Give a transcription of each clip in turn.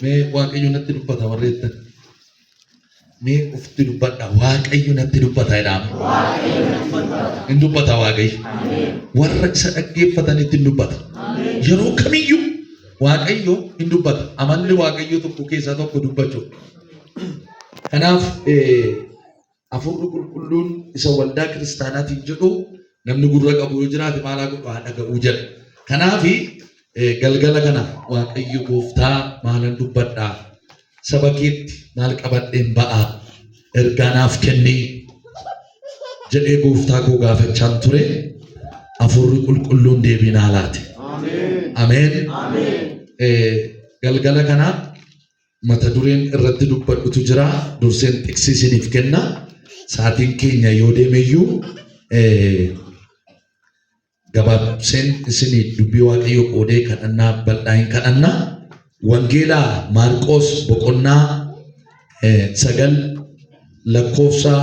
Mee waaqayyo natti dubbata warreettan. Mee ufti dubbadha waaqayyo natti dubbata jedhama. Hin dubbata waaqayyo. Warra isa dhaggeeffatanitti hin dubbata. Yeroo kamiyyuu waaqayyo hin dubbata. Amalli waaqayyo tokko keessaa tokko dubbachuu. Kanaaf Hafuurri Qulqulluun isa waldaa kiristaanaatiin jedhu namni gurra qabu yoo jiraate maal haa godhu haa dhaga'uu jedha. Kanaaf galgala kana waaqayyo gooftaa maalan dubbadhaa saba keetti maal qabadheen ba'aa ergaanaaf kennee jedhee gooftaa koo gaafachaan ture. Hafuurri Qulqulluun deebii naa laate. Ameen. Galgala kana mata dureen irratti dubbadhutu jira. Durseen tiksisiniif kenna. Saatiin keenya yoo deemeyyuu gabaabseen isinii dubbii waaqayyo qoodee kadhannaa bal'aa hin kadhannaa. Wangeelaa Maarqos boqonnaa 9 lakkoofsa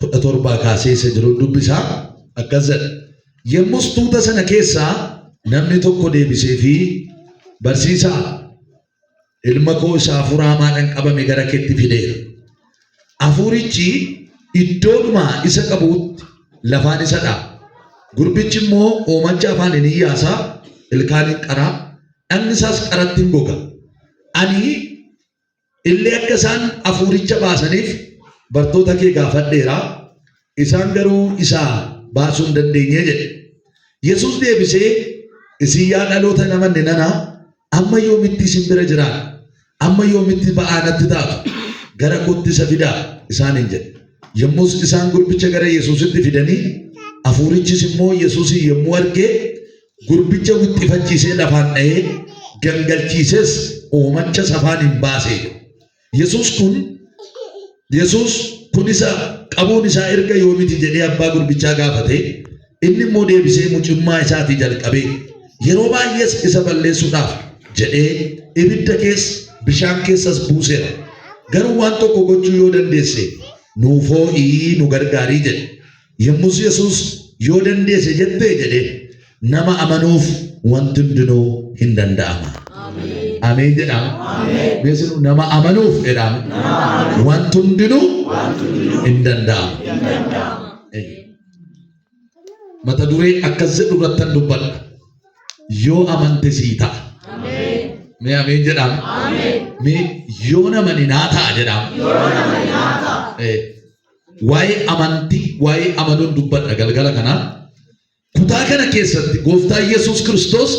17 kaasee isa jiru dubbisaa akkas jedha. Yommus tuuta sana keessaa namni tokko deebisee fi barsiisaa ilma koo isa hafuura hamaadhaan qabame gara keetti fideera. Hafuurichi iddoodhuma isa qabutti lafaan isa dha'a. Gurbichi immoo oomacha afaan hin iyyaasa ilkaan hin qaraa dhagni isaas qaratti hin goga. Ani illee akka isaan hafuuricha baasaniif bartoota kee gaafadheera. Isaan garuu isaa baasuu hin dandeenye jedhe. Yesuus deebisee isin yaa dhaloota namanne nana amma yoomitti isin bira jiraata? Amma yoomitti ba'aa natti taatu? Gara kootti isa fidaa isaaniin jedhe. Yommus isaan gurbicha gara Yesuusitti fidanii hafuurichis immoo Yesuusin yommuu argee gurbicha wixxifachiisee lafaan dha'ee gangalchiises oomacha afaan hin baasee. Yesuus kun isa qabuun isaa erga yoomiti jedhee abbaa gurbichaa gaafate. Inni immoo deebisee mucummaa isaatii jalqabee yeroo baay'ees isa balleessuudhaaf jedhee ibidda keessa bishaan keessas buuseera. Garuu waan tokko gochuu yoo dandeesse nuufoo nu gargaarii jedhe. Yommus Yesuus yoo dandeesse jettee jedhe nama amanuuf wanti hundinuu hin danda'ama. Ameen jedhama. Beesinu nama amanuuf jedhama. Wanti hundinuu hin danda'ama. Mata duree akkas jedhu irrattan dubbadha. Yoo amante sii ta'a. Mee ameen jedhama. Mee yoo namani naa ta'a jedhama. Waa'ee amantii, waa'ee amanuun dubbadha galgala kana. Kutaa kana keessatti gooftaa Yesuus Kiristoos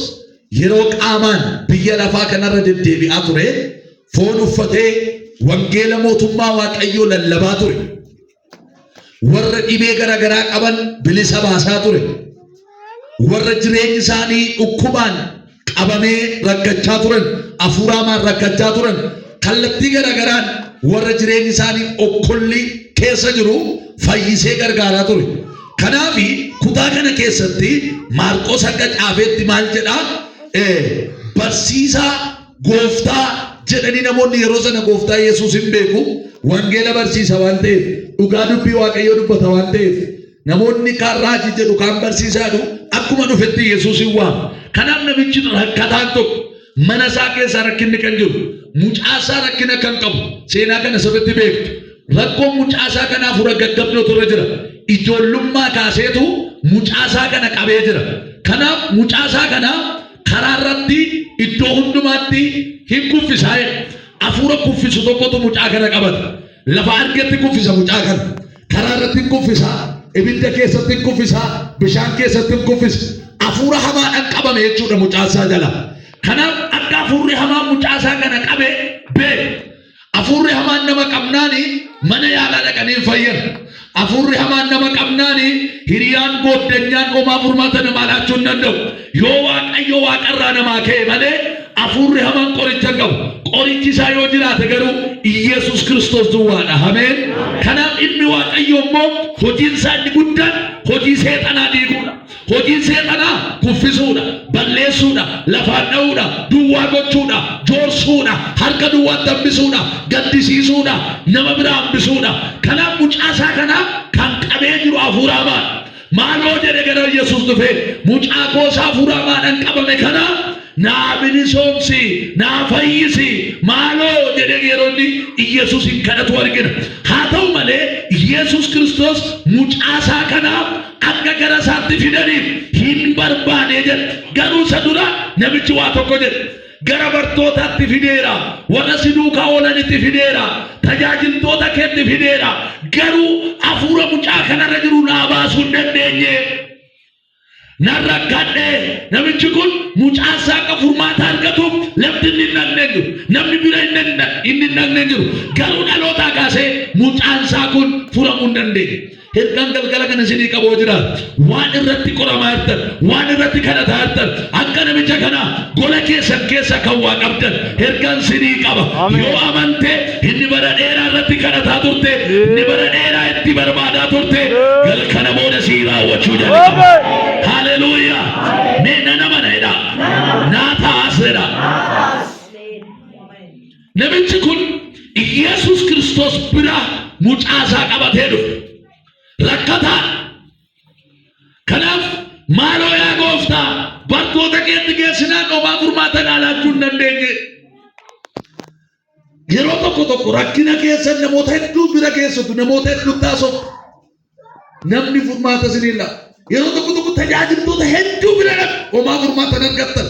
yeroo qaamaan biyya lafaa kanarra deddeebi'aa ture, foon uffatee wangeela mootummaa Waaqayyoo lallabaa ture. Warra dhibee garaagaraa qaban bilisa baasaa ture. Warra jireenyi isaanii dhukkubaan qabamee rakkachaa turan, hafuuraamaan rakkachaa turan, kallattii garaagaraan warra jireenyi isaanii okkolli keessa jiru fayyisee gargaaraa ture. Kanaaf kutaa kana keessatti Maarqos akka caafeetti maal jedhaa? Barsiisaa gooftaa jedhanii namoonni yeroo sana gooftaa Yesuus hin beeku. Wangeela barsiisa waan ta'eef, dhugaa dubbii Waaqayyoo dubbata waan ta'eef, namoonni kaan raajii jedhu kaan barsiisaadhu akkuma dhufetti Yesuus hin waamu. Kanaaf namichi rakkataan tokko mana isaa keessa rakkinni kan jiru, mucaa isaa rakkina kan qabu seenaa kana sirriitti beektu. Rakkoon mucaa isaa kanaaf fura gaggabdootu irra jira. Ijoollummaa kaaseetu mucaa isaa kana qabee jira. Kanaaf mucaa isaa kana karaa irratti iddoo hundumaatti hin kuffisaa. Hafuura kuffisu tokkotu mucaa kana qabata. Lafa argetti kuffisa mucaa kana. Karaa irratti hin kuffisaa. Ibidda keessatti hin kuffisaa. Bishaan keessatti hin kuffisa. Hafuura hamaadhaan qabame jechuudha mucaa isaa jala. Kanaaf akka hafuurri hamaa mucaa isaa kana qabe beeku. Hafuurri hamaan nama qabnaani mana yaalaa dhaqanii fayyan. Hafuurri hamaan nama qabnaani hiriyaan gooddanyaan homaa furmaata namaa laachuu hin danda'u. Yoo Waaqayyo waaqarraa namaa ka'e malee hafuurri hamaan qoricha qabu. Qorichi isaa yoo jiraate garuu Yesuus Kiristoos duwwaadha. Ameen. Kanaaf ilmi Waaqayyo immoo hojiin isaa inni guddaan hojii seexanaa diiguudha. Hojiin seexanaa kuffisuudha, balleessuudha, lafaan dha'uudha, duwwaa gochuudha, joorsuudha, harka duwwaa hambisuudha, gaddisiisuudha, nama biraa hambisuudha. Kanaaf mucaa isaa kana kan qabee jiru hafuura hamaa. Maaloo jedhe gara Yesuus dhufee mucaa koo isaa hafuura hamaadhaan qabame kana naa bilisoomsi naa fayyisi maaloo jedhee yeroonni Yesuusin kadhatu argina. Haa ta'u malee Yesuus Kiristoos mucaasaa kanaaf akka gara isaatti fidaniif hin barbaade jedhe. Garuu isa dura namichi waa tokko jedhe. Gara bartootaatti fideera, warra si duukaa oolanitti fideera, tajaajiltoota keetti fideera. Garuu hafuura mucaa kanarra jiru naa baasuu hin dandeenye. Nan rakkadhe. Namichi kun mucaasaa akka furmaata argatuuf lafti inni hin dhaqne jiru, namni bira inni hin dhaqne jiru. Garuu dhalootaa kaasee mucaasaa kun furamuu hin dandeenye. Ergaan galgala kana isinii qaboo jira. Waan irratti qoramaa jirtan, waan irratti kadhataa jirtan, akka namicha kana gola keessan keessa kan waa qabdan ergaan isinii qaba. Yoo amante inni bara dheeraa irratti kadhataa turte, inni bara dheeraa itti barbaadaa turte, galgala booda sii raawwachuu jalqaba. Haleluuyaa. Mee nama naedha. Naa taasisa. Namichi kun Yesuus Kiristoos bira mucaasaa qabatee dhufe. Rakkataa. Kanaaf maaloo yaa gooftaa bartoota keetti geessinaan homaa furmaata laachuu hin dandeenye. Yeroo tokko rakkina keessan namoota hedduu bira geessatu, namoota hedduu taasiftu. Namni furmaata isinii laa. Yeroo tokko tajaajiltoota hedduu bira homaa furmaata argattan.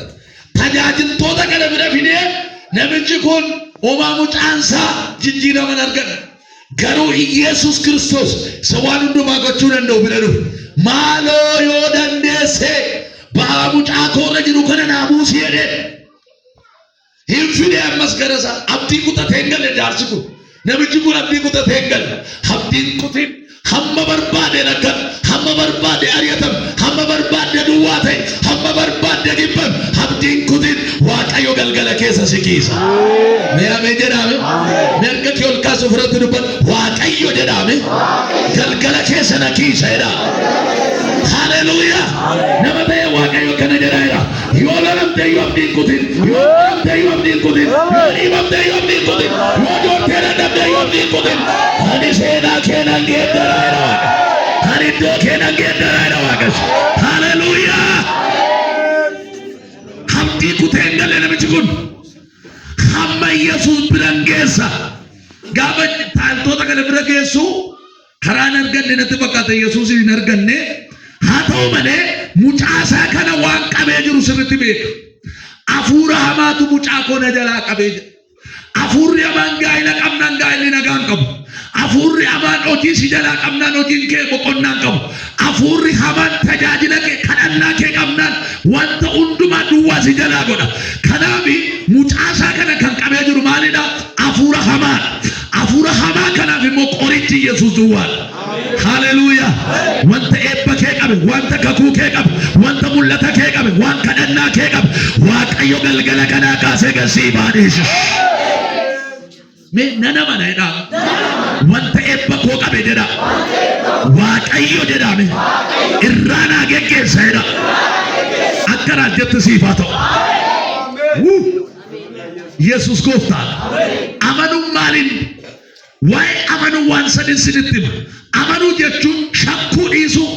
Tajaajiltoota kana bira fidee namichi kun homaa mucaansaa jijjiiraman argan. Garuu Yesuus Kiristoos isa waan hundumaa gochuu danda'u bira dhufe. Maaloo yoo dandeesse ba'aa mucaa koorra jiru kana naa buusi jedhee. Hin fidee ammas gara isaa abdii kutatee hin galle jaarsi kun. Namichi kun abdii kutatee hin galle. Abdiin kutin hamma barbaade rakkan, hamma barbaade ari'atan, hamma barbaade duwwaa ta'e, hamma barbaade dhibban. Abdiin kutin Waaqayyo galgala keessa si kiisa. Mee ameen jedhame. Mee harka kee ol kaasuu fudhatu dubban Waaqayyo jedhame. Galgala keessa na kiisa jedha. Haleluuyaa. Nama ta'e Waaqayyo kana jedha jedha. Yoo lalamte yoo abdiin kutin, yoo lalamte yoo abdiin kutin, yoo dhiibamte yoo abdiin kutin, yoo joortee dadhabde yoo abdiin kutin. Ani seenaa keenan geeddaraa jedha Waaqa. Ani iddoo keenan geeddaraa jedha Waaqa. Haleluuyaa. Abdii kuteen galee namichi kun hamma Yesuus biran geessa. Gaafa tajaajiltoota kana bira geessu karaan arganne natti fakkaata Yesuus hin arganne. Haa ta'u malee mucaasaa kana waan qabee jiru sirriitti beeka. Hafuura hamaatu mucaa koona jalaa qabee jira. Hafuurri hamaan gaa'ila qabnaan gaa'illi nagaan qabu. Hafuurri hamaan hojii si jalaa qabnaan hojiin kee boqonnaan qabu. Hafuurri hamaan tajaajila kee kadhannaa kee qabnaan wanta hundumaa duwwaa si jalaa godha. Kanaaf mucaasaa kana kan qabee jiru maalidha? Hafuura hamaan. Hafuura hamaa kanaaf immoo qorichi Yesuus duwwaadha. Haleluuyaa. Wanta eebba kee qabe, wanta kakuu kee qabe, wanta mul'ata kee qabe, waan kadhannaa kee qabe, Waaqayyo galgala kanaa kaasee galsii baadhiisa. Mee nama naedha. Wanta eebba koo qabe jedha. Waaqayyo jedhame. Irraanaa geggeessa jedha. Akkanaan jettu siif haa ta'u. Yesuus gooftaadha. Amanuun maaliin? Waa'ee amanuu waan sadin sinitti hima. Amanuu jechuun shakkuu dhiisuu,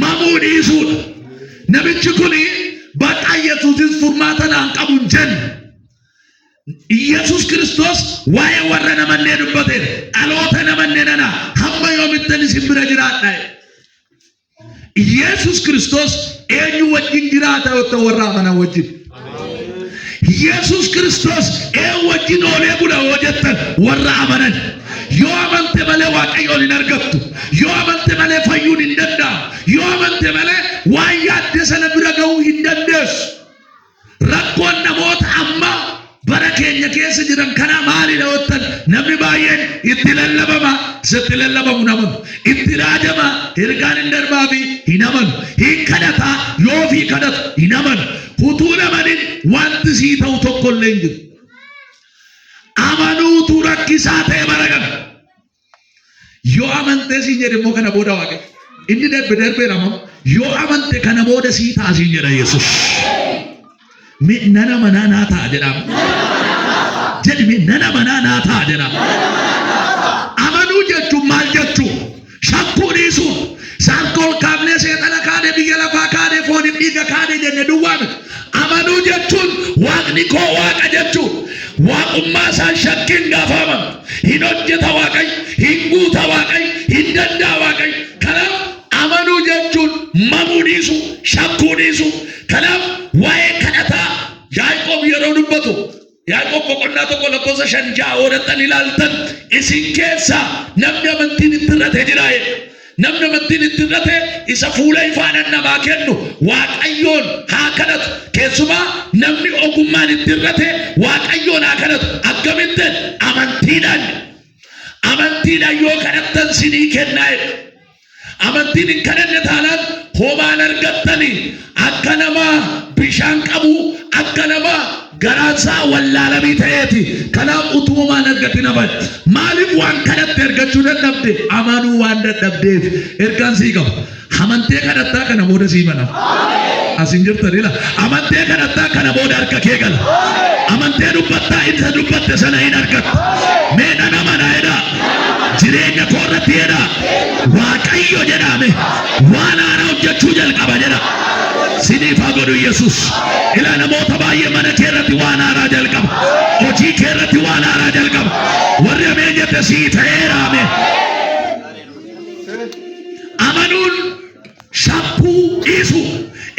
mamuu dhiisuudha. Namichi kuni bakka Yesuusis furmaata naan qabu hin jenne. Yesuus Kiristoos waa'ee warra namannee dubbateen dhaloota namannee nana hamma yoomittan isin bira jiraadha. Yesuus Kiristoos eenyu wajjin jiraata yoo ta'u warra amanan wajjin. Yesuus Kiristoos eenyu wajjin oolee bula yoo jettan warra amanan. Yoo amante malee Waaqayyoon hin argattu. Yoo amante malee fayyuun hin danda'amu. Yoo amante malee waan yaadde sana bira ga'uu hin dandeessu. Rakkoon namoota amma bara keenya keessa jiran kana maalidha jettan namni baay'een itti lallabama, sitti lallabamu hin amanu. Itti raajama, ergaan hin darbaafi hin amanu. Hin kadhata, yoo fi kadhatu hin amanu. Utuu namanin wanti sii ta'u tokko illee hin jiru. Amanuutu rakkisaa ta'e bara kana. Yoo amante siin jedhe immoo kana booda Waaqayyo. Inni darbee namamu. Yoo amante kana booda sii ta'a siin jedha Yesuus. Nana manaa naa ta'a jedhama. Jedhime nana manaa naa ta'a jedhama. Amanuu jechuun maal jechuun? Shakkuu dhiisuun. Saankoon kaafnee seexana kaane biyya lafaa kaane fooniif dhiiga kaane jenne duwwaa miti. Amanuu jechuun waaqni koo waaqa jechuun waaqummaa isaan shakkiin gaafaman hin hojjeta waaqayyo hin guuta waaqayyo hin danda'a waaqayyo. Kanaaf amanuu jechuun mamuu dhiisu shakkuu dhiisu. Kanaaf waa'ee kadhataa Yaaqoob yeroo dubbatu Yaaqoob boqonnaa tokko lakkoofsa 5 oodatan ilaaltan isin keessaa namni amantiin itti irrate jira. Namni amantiin itti irrate isa fuula ifaanan namaa kennu waaqayyoon haa kadhatu. Keessumaa namni ogummaan itti irrate waaqayyoon haa kadhatu. Akkamittiin amantiidhaan yoo kadhattan sinii kennaa. Amantiin hin kadhanne taanaan homaan argattanii akka namaa bishaan qabu akka namaa garaansaa wallaalamii ta'eeti. Kanaaf utuumaan argatin aman maaliif waan kadhatte ergachuu dadhabde amanuu waan dadhabdeef ergaan sii qaba. Amantee kadhattaa kana booda sii mana asin jirtanila amantee kadhattaa kana booda harka kee gala. Amantee dubbattaa isa dubbatte sana hin argatta. Meedha nama naayedha jireenya koorratti jedha waaqayyo jedhame waan haaraa hojjechuu jalqaba jedha. Siniif haa godhu Yesuus. Ilaa namoota baay'ee mana keerratti waan haaraa jalqaba. Hojii keerratti waan haaraa jalqaba. Warri ameen jette sii ta'eera ameen. Amanuun shakkuu dhiisu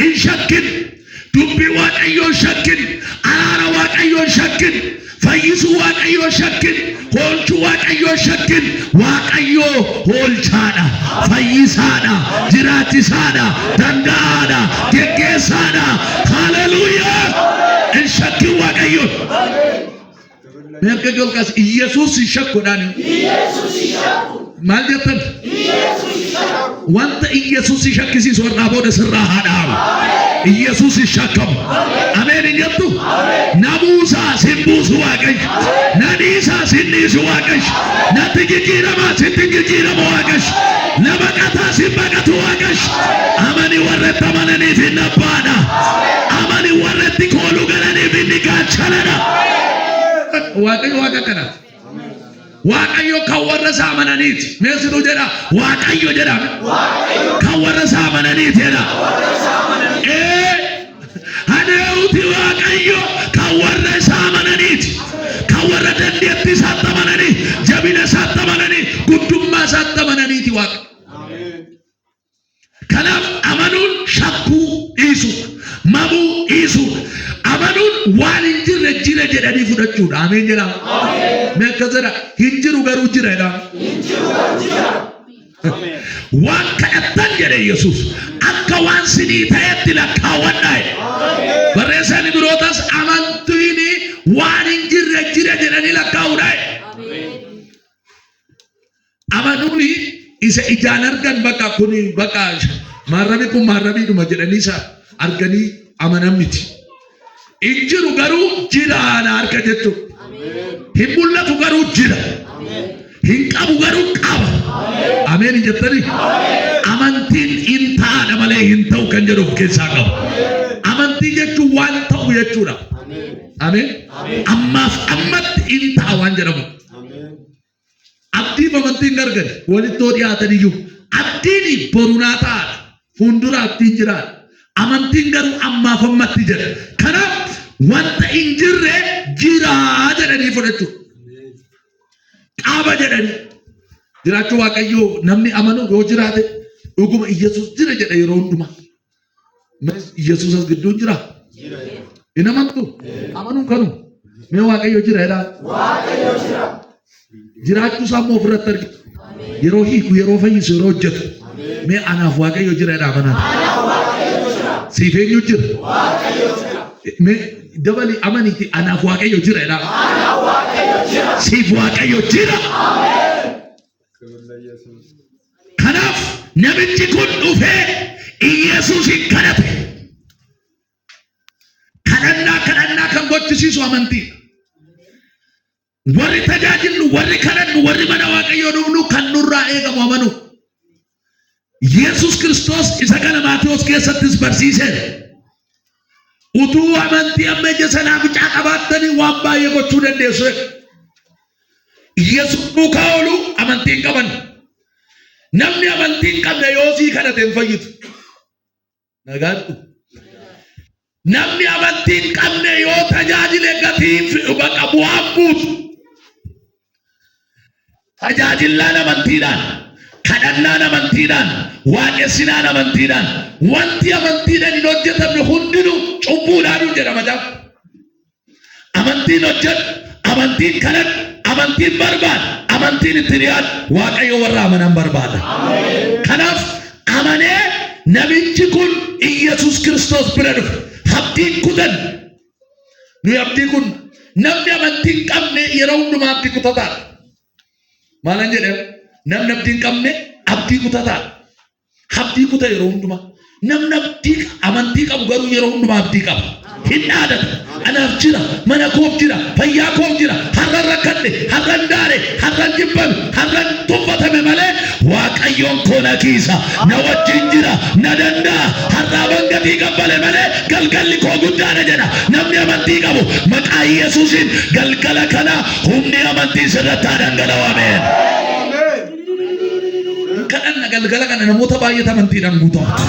hin shakkin. Dubbii waaqayyoon shakkin. Araara waaqayyoon shakkin. Fayyisuu waaqayyoon shakkin. Hoolchuu waaqayyoon shakkin. Waaqayyoo hoolchaadha, fayyisaadha, jiraachisaadha, danda'aadha, geggeessaadha. Haleluuyaa! Hin shakkin waaqayyoon. Meeqa golqas Yesuus hin shakkuudhaan. Maal jettan? Wanta Yesuus hin shakkisiisu warraa booda sirraa haa dhaabu. Yesuus hin shakkamu. Ameen hin jettu? Namuusaa sin buusu waaqayyo. Nadiisaa sin dhiisu waaqayyo. Natti jijjiiramaa sitti jijjiiramu waaqayyo. Nama qataa sin baqatu waaqayyo. Amani warratti amananiif hin abbaadha. Amani warratti kooluu galaniif hin gaachanadha. Waaqayyo waaqa kanaati. Waaqayyo kan warra isaa amananiiti. Meesituu jedha waaqayyo jedhame. Kan warra isaa amananiiti jedha. Hadeewuti waaqayyo kan warra isaa amananiiti. Kan warra dandeettii isaatti amananii, jabina isaatti amananii, guddummaa isaatti amananiiti waaqa. Kanaaf amanuun shakkuu dhiisu, mamuu dhiisu. Amanuun waan hin jirre jira jedhanii fudhachuudha. Ameen jedhama. Meeqa jedha hin jiru garuu jira jedhama. Waan kadhattan jedhe Yesuus akka waan sinii ta'etti lakkaawwadhaa. Barreessaan birootas amantiin waan hin jirre jira jedhanii lakkaa'uudha. Amanuun isa ijaan argan bakka kun bakka maarrabii kun maarrabiidhuma jedhanii isa arganii amanan miti. Hin jiru garuu jira na harka jechuudha. Hin mul'atu garuu jira. Hin qabu garuu qaba. Ameen jettanii. Amantiin hin taane malee hin ta'u kan jedhu of keessaa qaba. Amantii jechuun waan ta'u jechuudha. Ameen. Ammaaf ammatti hin ta'a waan jedhamu. Abdiin amantiin gargari walitti dhiyaatan iyyuu abdiin borunaa ta'aadha. Fuuldura abdiin jiraadha. Amantiin garuu ammaaf ammatti jedha. Kanaaf wanta hin jirre jira jedhanii fudhachuudha. Qaaba jedhanii. Jiraachuu waaqayyoo namni amanu yoo jiraate dhuguma Yesuus jira jedha yeroo hundumaa. Yesuus as gidduun jira. Hin amantu. Amanuun kanu. Mee waaqayyoo jira jedhaa. Waaqayyoo jira. Jiraachuu isaa immoo ofirratti argitu. Yeroo hiiku, yeroo fayyisu, yeroo hojjetu. Mee anaaf waaqayyoo jira jedhaa amanaan. Siif eenyu jira? Waaqayyoo jira. Mee dabali amaniiti anaaf waaqayyoo jira jedhaa. Anaaf waaqayyoo jira. Siif waaqayyoo jira. Kanaaf namichi kun dhufee Yesuusin kadhate. Kadhannaa kan gochisiisu amantii. Warri tajaajillu, warri kadhannu, warri mana waaqayyoo dhufnu kan nurraa eegamu amanu. Yesuus Kiristoos isa kana Maatewos keessattis barsiise. Utuu amantii amma ija sanaa bicaa qabaattanii waan baay'ee gochuu dandeessu. Yesuus duukaa oolu amantii hin qaban. Namni amantii hin qabne yoo sii kadhate hin fayyitu. Nagaadhu. namni amantiin qabne yoo tajaajile gatiif baqa bu'aan buusu. Tajaajilaan amantiidhaan, kadhannaan amantiidhaan, waaqessinaan amantiidhaan, wanti amantiidhaan hin hojjetamne hundinuu cubbuudhaan jedhama. Amantiin hojjetu, amantiin kadhatu, amantiin barbaada, amantiin itti dhiyaatu Waaqayyo warra amanan barbaada. Kanaaf amanee namichi kun Iyesuus Kiristoos bira dhufe. Abdiin kutan nuyi abdii kun namni amantiin qabne yeroo hundumaa abdii kutataa. Maalan jedhee namni abdii qabne abdii kutataa. Abdii kuta yeroo hundumaa. Namni abdii amantii qabu garuu yeroo hundumaa abdii qaba. Hin dhaadatu. Anaaf jira, mana koof jira, fayyaa koof jira, har'an rakkadhe, har'an daare, har'an jibbame, har'an tuffatame malee Waaqayyoon koo na kiisa, na wajjin jira, na danda'a, har'aa bangatii qabbale malee galgalli koo guddaadha jedha. Namni amantii qabu maqaa Yesuusiin galgala kana humni amantii sirratti haa dhangala'u. Ameen. Kadhanna galgala kana namoota baay'ee amantiidhaan guutamtu.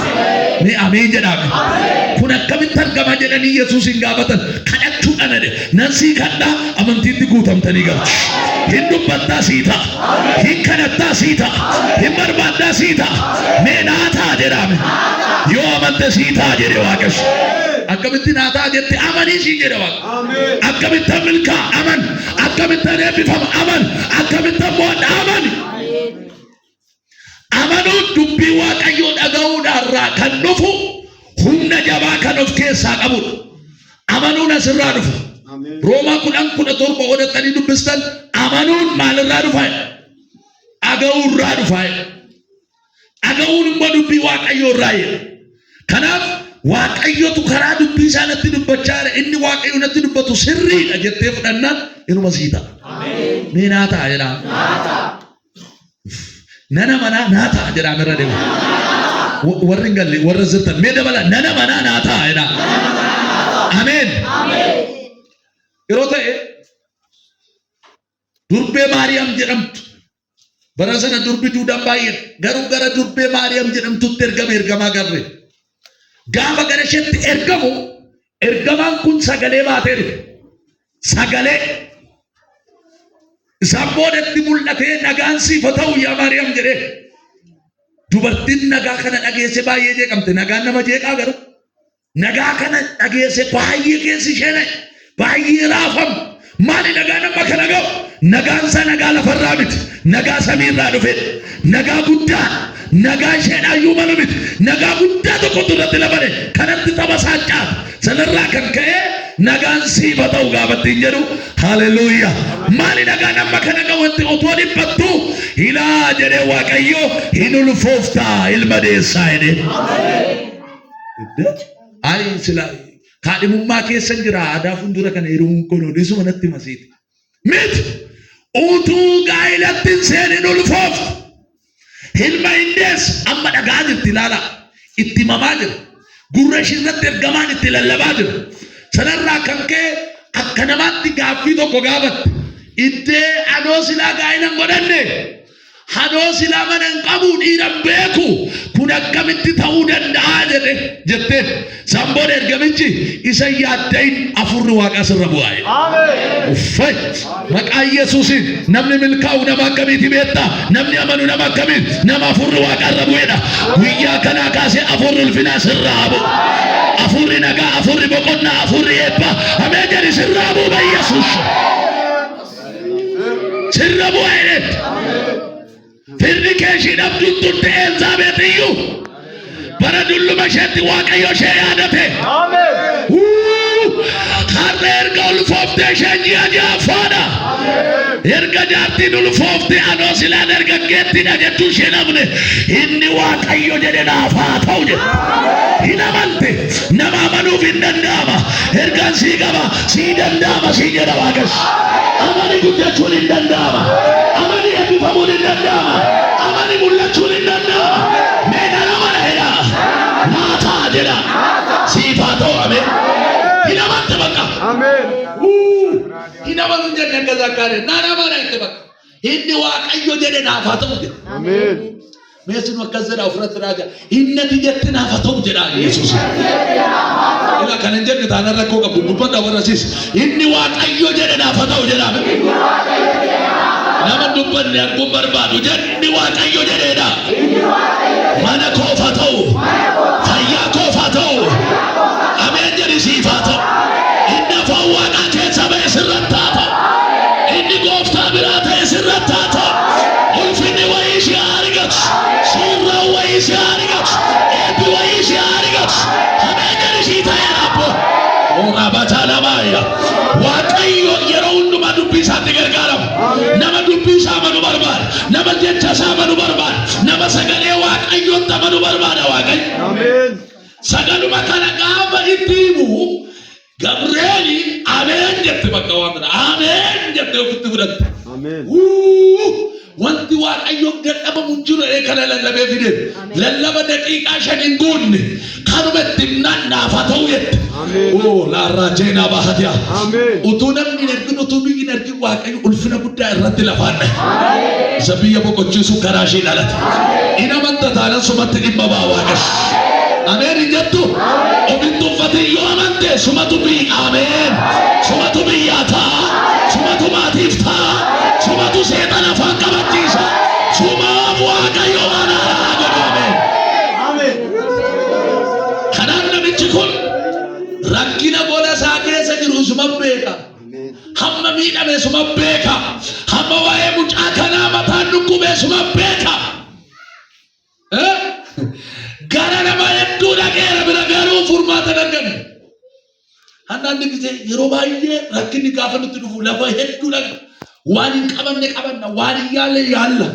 Mee ameen jedhame. Kun akkamitti argama jedhanii Yesuusin gaafatan kadhachuudhaan jedhe nan sii kadhaa amantiitti guutamtanii galchu. Hin dubbattaa sii ta'a, hin kadhattaa sii ta'a, hin barbaaddaa sii ta'a. Mee naa ta'a jedhame. Yoo amante sii ta'a jedhe Waaqayyo. Akkamitti naa ta'a jette amanii sii jedhe Waaqayyo. Akkamitti milkaa aman, akkamitti eebbifama aman, akkamitti mo'adha aman. Amanuun dubbii Waaqayyoo dhaga'uudhaarraa kan dhufu humna jabaa kan of keessaa qabudha. Amanuun asirraa dhufa. Roomaa 10:17 odettanii dubbistan amanuun maalirraa dhufa? Dhaga'uurraa dhufa. Dhaga'uun immoo dubbii Waaqayyoo irraa jedha. Kanaaf Waaqayyotu karaa dubbii isaa natti dubbachaa jira. Inni Waaqayyo natti dubbatu sirriidha jettee fudhannaan inuma sii ta'a. Mee naa ta'a jedhaa. Nana manaa naa ta'a jedhaa irra deema. Warri hin galle warra zirtan mee dabala nana manaa naa ta'a jedhaa. Ameen. Yeroo ta'e durbee Maariyaam jedhamtu bara sana durbi duudhaan baay'ee garuu gara durbee Maariyaam jedhamtutti ergamaa garre. Gaafa gara isheetti ergamu ergamaan kun sagalee baatee dhufe. Sagalee isaan boodatti mul'atee nagaan siif haa ta'u yaa Maariyaam jedhee. Dubartiin nagaa kana dhageesse baay'ee jeeqamte. Nagaan nama jeeqaa garuu nagaa kana dhageesse baay'ee keessi ishee baay'ee raafam. Maali nagaan amma kana ga'u? Nagaan isaa nagaa lafarraa miti. Nagaa samiirraa dhufe. Nagaa guddaa. Nagaa isheedhaayyuu malu miti. Nagaa guddaa tokkotu irratti labane. Kanatti tapha saachaa. Sanarraa kan ka'e nagaan siif haa ta'u gaafattiin jedhu. Haleluuyaa. Maali nagaan amma kana ga'u wanti otoo dhiphattu ilaa jedhee Waaqayyo hin ulfooftaa ilma deessaa jedhee. Ay sila kaadhimummaa keessa jira aadaa fuuldura kana hiruun kun odisuma natti masiiti. Miti utuu gaa'ilatti hin seenin ulfooftu. Ilma hindees amma dhagaa jirti ilaala. Itti himamaa jira. Gurra ishiirratti ergamaan itti lallabaa jira. Sanarraa kan ka'e akka namaatti gaaffii tokko gaafatte. Iddee anoo silaa gaa'ilan godhanne. Anoo silaa mana hin qabu dhiiran beeku. Kun akkamitti ta'uu danda'a jettee. Samboon ergamichi isa yaadda'in afurri Waaqaa sirra bu'aa. Uffay maqaa Yesuusiin namni milkaa'u nama akkamiiti beektaa? Namni amanu nama akkamiiti? Nama afurri Waaqaa irra bu'edha. Guyyaa kanaa kaasee afurri ulfinaa sirraa bu'u. Afurri nagaa, afurri boqonnaa, afurri eebbaa. Ameen jedhi sirraa bu'u Yesuus. Sirra bu'aa jedhetti. Firri keeshii dhabduun turte Elzaabeetiyyuu bara dulluma isheetti Waaqayyo ishee yaadate. Har'a erga ulfooftee isheen ji'a ja'affaadha. Erga jaartiin ulfoofte anoo silaa dargaggeettiidha jechuu ishee namne inni Waaqayyo jedhe naaf haa ta'u jedhe. Hin amante nama amanuuf hin danda'ama. Ergaan sii qaba sii danda'ama sii jedha Waaqes. Amani guddachuun hin danda'ama. Amani eebbifamuun hin danda'ama. Amani mul'achuun hin danda'ama. Meena nama dheedha. Naa ta'a jedha. Siif haa ta'u ameen. Hin amante bakka. Ameen. Hin amanu hin jenne akka zakkaare. Naa nama dheedha bakka. Inni Waaqayyo jedhe naaf haa ta'u jedha. Ameen. Meesinu akkas jedha ofirratti raaja. Inni ati jette naaf haa ta'u jedha Yesuus. Ila kan hin jenne taanaan rakkoo qabdu dubbadha warrasis. Inni Waaqayyo jedhe naaf haa ta'u jedhame. Nama dubbanne arguun barbaadu jedhi Waaqayyo jedheedha. Mana koof haa ta'u, fayyaa koof haa ta'u, ameen jedhi siif haa ta'u. Inni afaan Waaqaa keessa ba'e sirratti haa ta'u. Inni gooftaa biraa ta'e sirratti haa ta'u. Ulfinni wayii si haa argatu, suuraan wayii si haa argatu, eebbi wayii si haa argatu. Ameen jedhi sii ta'eera abbo. Ora batalaaya. Waaqayyo yeroo hundumaa dubbii isaatti gargaaramu. Nama dubbii isaa amanu barbaada. Nama jecha isaa amanu barbaada. Nama sagalee Waaqayyoon amanu barbaada Waaqayyo. Ameen. Sagaluma kana gaafa itti himu Gabrieli ameen jette bakka waan bira. Ameen jette ofitti fudhatte. Ameen. Wanti Waaqayyoon dadhabamu hin jiru kana lallabee fide. Lallaba daqiiqaa 5 hin guunne. Kanuma itti naaf haa ta'u jette. Oh, la rajena bahatia. Utuu namni ergi utuu biyyi ergi Waaqayyo ulfina guddaa irratti lafaadha. Zabiyya boqochiisu karaa ishee dhalate. Ina manta taalan sumatti dhimma baa Waaqas. Ameen jettu. Ofitti uffatee yoo amante sumatu biyyi ameen. Sumatu biyyaa ta'a. Sumatu maatiif ta'a. Sumatu seexana afaan qabachiisa. Sumaaf Waaqayyo waan haaraa godhu ameen. Kanaan namichi kun rakkina gola isaa keessa jiru suma beeka. Hamma miidhame suma beeka. Hamma waa'ee mucaa kanaa mataan dhukkubee suma beeka. Gara nama hedduu dhaqeera bira garuu furmaata darganne. Hannaanni gisee yeroo baay'ee rakkinni gaafa nutti dhufu lafa hedduu dhaqa. Waan hin qabanne qabanna, waan hin yaalle yaalla.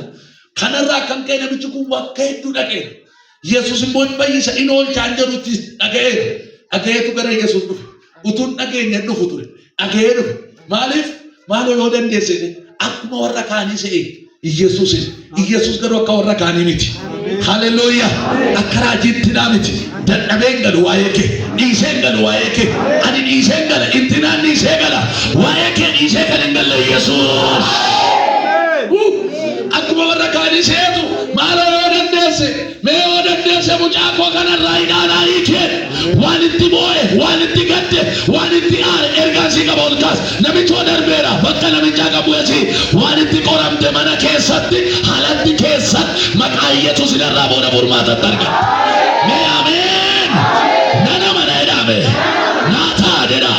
Kanarraa kan ka'e namichi kun bakka hedduu dhaqeera. Yesuus immoo hin fayyisa inni oolchaan jedhutti dhaga'eera. Dhaga'eetu gara Yesuus dhufe. Utuun dhageenya dhufu ture. Dhaga'ee dhufe. Maaliif? Maaloo yoo dandeesse akkuma warra kaanii se'e Yesuusin. Yesuus garuu akka warra kaanii miti. Haleluuyaa. Akka raajiitti naa miti. Dadhabeen galu waa'ee kee. Dhiiseen galu waa'ee kee. Ani dhiiseen gala. Ittinaan dhiisee gala. Waa'ee kee dhiisee kan hin galle Yesuus. Akkuma warra kaanii se'etu maaloo yoo dandeesse. Mee yoo dandeesse mucaa koo kanarraa hidhaadhaa hiikee. Waan itti boo'e, waan itti gadde, waan itti aare ergaan si qaba ol kaas. Namichoo darbeera bakka namichaa qabu esi waan itti qoramte mana keessatti haalatti keessatti maqaa Yesuus irraa booda furmaatatti argatta. Mee ameen. Nana mana jedhame. Naataa jedha.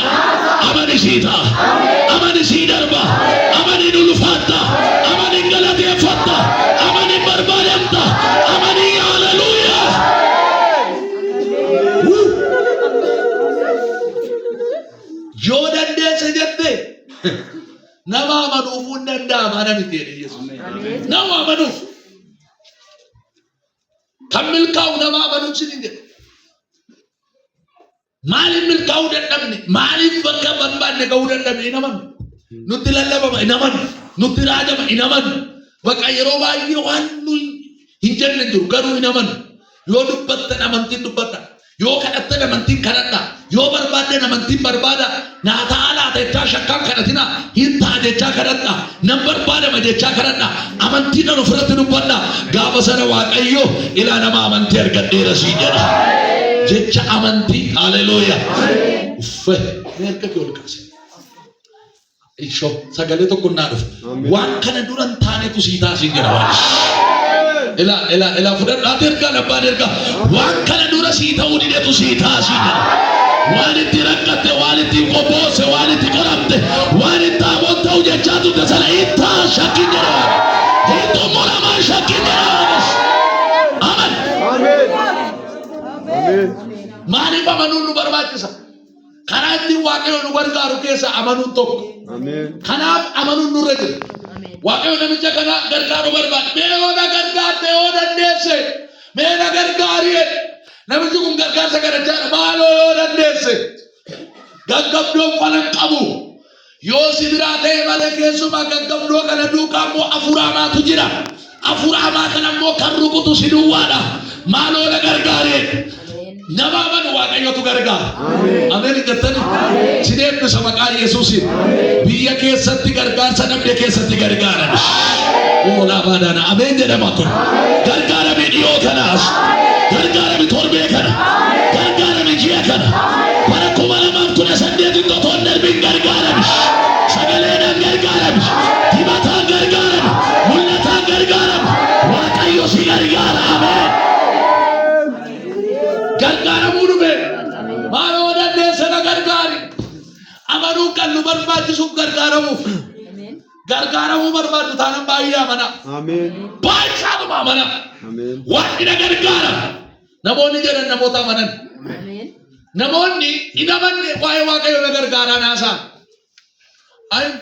Amani sii ta'a. Amani sii darba. Amani ulfaatta. Amani galateeffatta. Amani barbaadamta. Amani haleluuyaa. Yoo dandeesse jette nama amanuufuu hin danda'ama ana miti jedhe Yesuus. Nama amanuuf kan milkaa'u nama amanuuf sin hin jedhe. Maaliif milkaa'uu dadhabne? Maaliif bakka barbaanne ga'uu dadhabne? Hin amanu. Nutti lallabama hin amanu. Nutti raajama hin amanu. Bakka yeroo baay'ee waan nuyi hin jenne jiru garuu hin amanu. Yoo dubbattan amantiin dubbadha. Yoo kadhattan amantiin kadhadha. Yoo barbaaddan amantiin barbaada. Naa ta'a laata jechaa shakkaan kadhatina. Hin ta'a jechaa kadhadha. Nan barbaadama jechaa kadhadha. Amantiin an ofirratti dubbadha. Gaafa sana Waaqayyo ilaa nama amantii argadheera sii jedha. Jecha amantii haleluuyaa. Uffe meerka kee ol kaase. Ishoo sagalee tokko naa dhufe. Waan kana dura hin taanetu sii ta'a sii jedha waan. Ela fudhadhaa ergaa labbaan ergaa. Waan kana dura sii ta'uu didetu sii ta'a sii jedha. Waan itti rakkatte, waan itti qophoose, waan itti qoramte, waan itti aboon ta'u jechaa turte sana itti shakkiin jedha waan. Itti muramaa shakkiin jedha waan. Amen. Maaliif amanuun nu barbaachisa? Karaa ittiin Waaqayyo nu gargaaru keessa amanuun tokko. Kanaaf amanuun nurra jira. Waaqayyo namicha kana gargaaru barbaada. Mee yoo na gargaarte yoo dandeesse. Mee na gargaariye. Namichi kun gargaarsa kadhachaa maaloo yoo dandeesse. Gaggabdoon falan qabu. Yoo si biraa ta'e malee keessumaa gaggabdoo kana duukaa immoo afuraamaatu jira. Afuraamaa kana immoo kan rukutu si duwwaadha. Maaloo na gargaariye. Nama amanu Waaqayyotu gargaara. Ameen jettani. Sin eebbisa maqaa Yesuusiin. Biyya keessatti gargaarsa namni keessatti gargaaran. Oolaa baadana. Ameen jedhama kun. Gargaarame dhiyoo kanaas. Gargaarame torbee kana. Gargaarame ji'a kana. gargaaramuu barbaaddu taanaan baay'ee amana. Ameen. Baay'ishaadhuma amana. Ameen. Waaqni na gargaara. Namoonni jedhan namoota amanan. Namoonni hin amanne waa'ee Waaqayyoo na gargaaraa naasaa. Ayin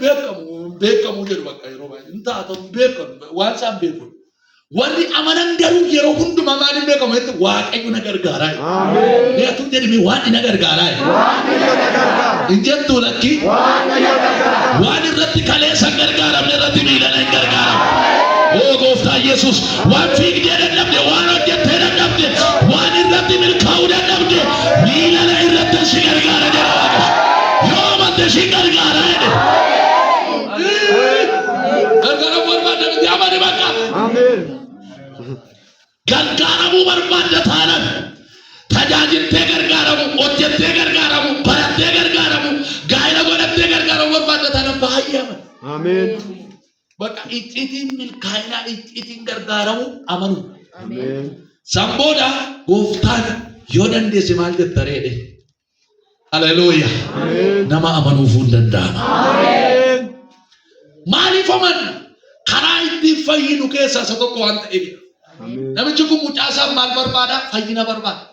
beekamu jedhu bakka yeroo baay'ee hin taatu beekamu waan isaan beeku. Warri amanan garuu yeroo hundumaa maaliin beekamu jetti Waaqayyo na gargaaraa. Ameen. Beektu jedhimi waan na gargaaraa. Waaqayyo na gargaara. Hin jettu lakki. Waaqayyo na gargaara. Waan irratti kaleessa gargaaramne irratti miidhana hin gargaaramu. Oo gooftaa Yesuus waan fiigdee dadhabde waan hojjettee dadhabde waan irratti milkaa'uu dadhabde miidhana irratti si gargaara jedha Waaqayyo. Yoo amante si gargaara jedhe. Gargaaramuu barbaadda miti amani bakka. Ameen. Gargaaramuu barbaadda taanaan tajaajiltee gargaaramu, hojjettee gargaaramu, barattee gargaaramu, gaa'ela godhattee gargaaramu barbaadda taanaan baay'ee amani. Ameen. Bakka icciitiin milkaa'inaa icciitiin gargaaramu amanu. Ameen. Sambooda gooftaan yoo dandeesse maal jettareedhe. Haleluuyaa. Ameen. Nama amanuufuu hin danda'ama. Ameen. Maaliif amanna? Karaa ittiin fayyinu keessaa isa tokko waan ta'eef. Ameen. Namichi kun mucaasaa maal barbaada? Fayyina barbaada.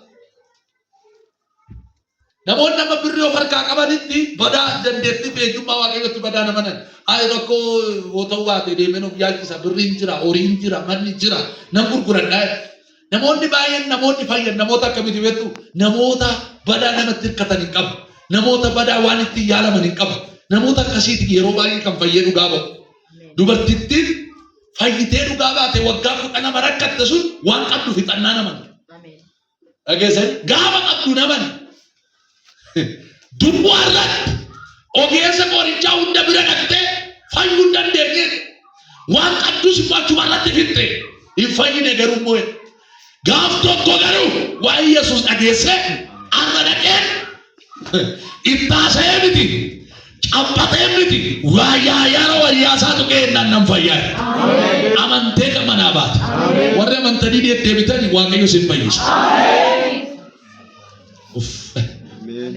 Namoonni nama birrii of harkaa qabanitti badaa dandeettii beekummaa waaqayyootti badaa namanan. Ayi rakkoo yoo ta'u baate deemeen of yaachisa birriin jira, horiin jira, manni jira, nan gurguradhaa. Namoonni baay'een namoonni fayyan namoota akkamitti beektu? Namoota badaa namatti hirkatan hin qabu. Namoota badaa waan ittiin yaalaman hin qabu. Namoota akkasiiti yeroo baay'ee kan fayyee dhugaa ba'u. Dubartittiin fayyitee dhugaa baate waggaa 10 rakkatte sun waan qabdu fixannaa naman. Dhageessan gaafa qabdu naman. Dubbuu irratti ogeessa qorichaa hunda bira dhaqxee fayyuu hin dandeenye. Waan qabdus achuma irratti fixxe hin fayyine garuu immoo gaaf tokko garuu waa'ee Yesuus dhageessee arra dhaqee ittaasee miti cabbatee miti waayyaa yeroo wayyaasaa tuqee naan nan fayyaa. Amantee qabanaa baate warri amantanii deebitanii Waaqayyo sin fayyisa.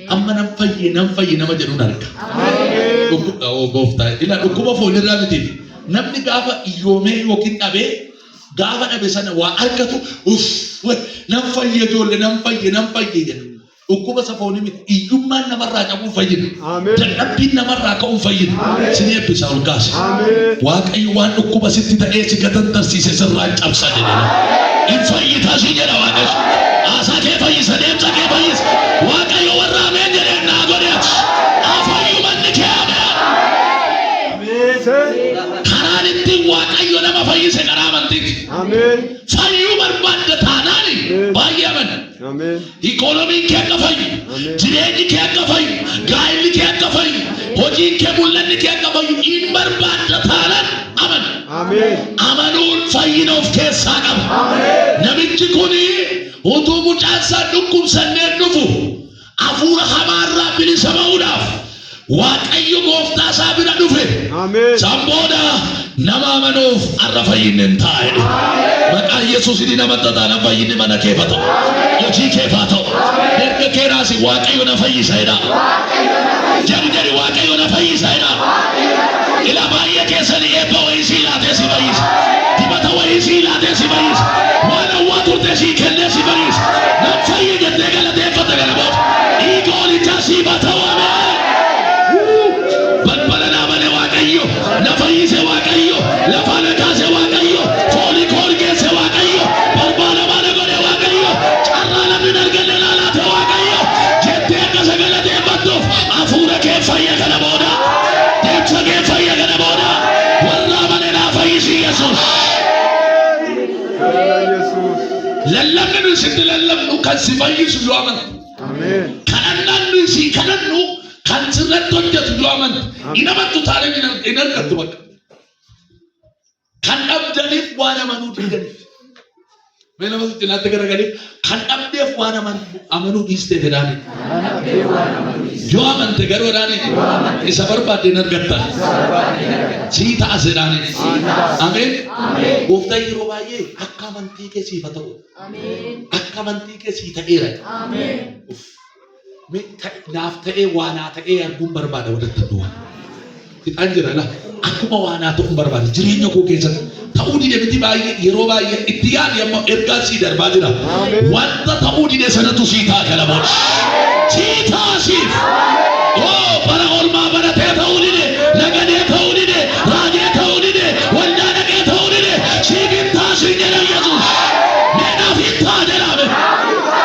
Amma nan fayye nama jedhuun arga. Gooftaa ila dhukkuba foonirraa miti. Namni gaafa iyyoomee yookiin dhabee gaafa dhabe sana waa argatu nan fayye ijoollee nan fayye jedha. Dhukkuba safoonii miti iyyummaan namarraa cabuu fayyina. Dadhabbiin namarraa ka'uu fayyina. Sin eebbisa ol kaase. Waaqayyo waan dhukkuba sitti ta'ee si gatantarsiise sirraan cabsa jedhena. Hin fayyitaa si jedha Waaqayyo. Aasaa kee fayyisa deemsa kee fayyisa. Waaqayyo warra ameen jedheen naa godheeti. Afayyu manni kee ameen. Karaan ittiin Waaqayyo nama fayyise karaa amantiiti. Fayyuu barbaadda taanaani baay'ee amana. Ikoonomiin kee akka fayyu, jireenyi kee akka fayyu, gaa'illi kee akka fayyu, hojiin kee mul'anni kee akka fayyu hin barbaadda taanaan amana. Amanuun fayyina of keessaa qaba. Namichi kuni utuu mucaasaa dhukkubsanneen dhufu hafuura hamaarraa bilisa ba'uudhaaf Waaqayyo gooftaa isaa bira dhufe. Sambooda nama amanuuf arra fayyinni hin taa'e. Maqaa Yesuus ni nama tataan fayyinni mana kee haa ta'u. Hojii kee haa ta'u. Erga kee raasi Waaqayyo na fayyisa jedha. Jari Waaqayyo na fayyisa jedha. Ila baay'ee keessanii eebba wayii sii laatee si fayyisa. Dibata wayii sii laatee si fayyisa. Waan hawwaa turtee sii kennee si fayyisa. Nan fayye jettee galateeffata kana booda. Dhiigoolichaa sii haa ta'u ameen. Balbala naamane Waaqayyo, lafa hiise Waaqayyo, lafa nagaase Waaqayyo, foolii koolgeesse Waaqayyo, balbala mana godhe Waaqayyo, carraa namni hin arganne laalaate Waaqayyo, jettee akka sagalateeffattuuf hafuura kee fayya kana booda, deemsa kee fayya kana booda, warra amane naa fayyisi Yesuus. Lallabni nu sitti lallabnu kan si fayyisu yoo amantu. Kadhannaan nu si kadhannu kan sirratti hojjetu yoo amantu. Hin amantu taanee hin argattu bakka. Kan dhabdaniif waan amanuu dhiisaniif. Mee nama cinaatti garagalee kan dhabdeef waan amanuu dhiistee fedhaani. Yoo amante garuu dhaani isa barbaadde hin argatta. Sii ta'a sedhaani. Ameen. Gooftaan yeroo baay'ee akka amantii kee siif haa ta'u. Akka amantii kee sii ta'eera. Naaf ta'ee waa naa ta'ee arguun barbaada walitti dhuwa. Fixaan jira la. akkuma waan haa ta'u barbaade jireenya koo keessatti ta'uu dide miti baay'ee yeroo baay'ee itti yaadi amma ergaa sii darbaa jira wanta ta'uu dide sanatu sii ta'a galaboon sii ta'a siif bara olmaa baratee ta'uu dide nagadee ta'uu dide raajee ta'uu dide waldaa dhaqee ta'uu dide siif hin ta'a sii jedha Yesuus meenaaf hin ta'a jedhame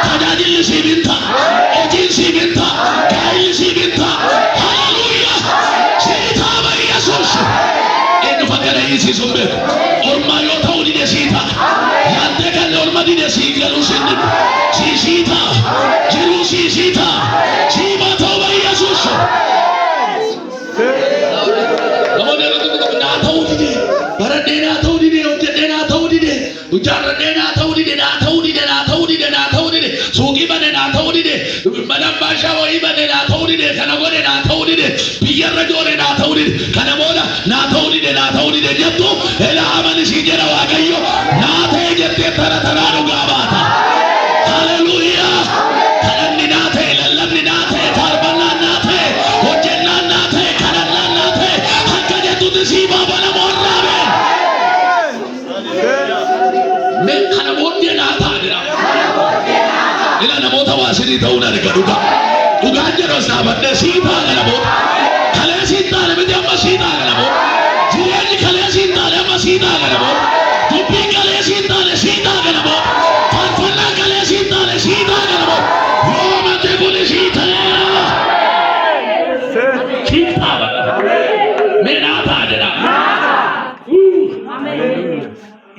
tajaajilli siif hin ta'a hojiin siif hin ta'a gaa'illi siif hin ta'a haleluuyaa sii ta'a bara Yesuus eenyu fakkana hiisii sun beeku ormaa yoo ta'uu dide sii ta'a yaantee kan orma dide sii galuu sin dhibu sii ta'a jiruu sii ta'a sii maa ta'u bara Yesuus namoonni naa ta'uu dide baradhee naa ta'uu dide hojjedhee naa ta'uu dide ijaarradhee naa ta'uu dide naa ta'uu dide naa ta'uu dide naa ta'uu dide suuqii bane naa ta'uu dide manaan baashaa wayii bane naa ta'uu dide kana godhe naa ta'uu dide biyyarra joore naa ta'uu dide kana booda naa ta'uu dide naa ta'uu dide jettu ela amani sii jedha Waaqayyo naa ta'e jettee tara taraa dhugaa baata haleluuyaa kadhanni naa ta'e lallabni naa ta'e faarfannaan naa ta'e hojjennaan naa ta'e kadhannaan naa ta'e akka jettutti sii baabana moorraa mee kana booddee naa ta'a jira ila namoota waasinii ta'uun arga dhugaan jedhos dhaabadhee sii ta'a galaboota kalee sii taane miti amma sii ta'a galaboota jireenyi kalee sii taane amma sii ta'a galaboota dubbiin kalee sii taane sii ta'a galaboota faarfannaan kalee sii taane sii ta'a galaboota yoo mate kuni sii ta'eera sii ta'a mee naa ta'a jedha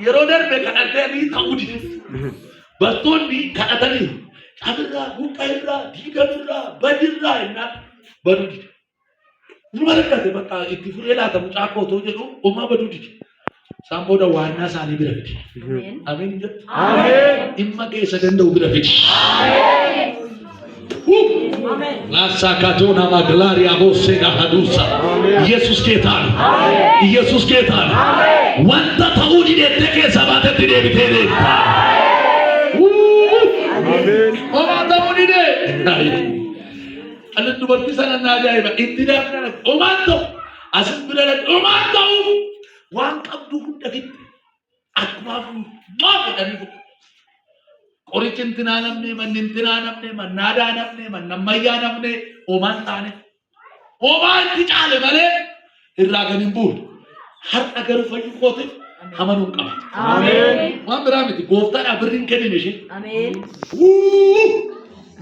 yeroo darbe kadhatee ni ta'uu dide bartoonni kadhatanii cabirraa buqqa'irraa diigamirraa badirraa innaan baduu dide numa rakkate bakka itti furee laatamu caakka otoo jedhu homaa baduu dide isaan booda waannaa isaanii bira fide amiin jettu dhimma keessa danda'u bira fide Lasa katona maglaria bosse da hadusa Yesus ketan Yesus ketan wanta ta'uu dide keessa baatetti deebitee deemta amen oma ta'uu dide anan dubartii sana na ajaa'iba itti daafna omaanto asin bira omaanto waan qabdu hunda fitte akkuma jedhanii Orichin tinaa namne mannin tinaa namne mannaadaa namne mannammayyaa namne omaan taane omaan itti caale malee irraa gad hin buune har'a garuu fayyuu kootiif amanuu qaba. Waan biraa miti gooftaadhaa birriin kennine ishee.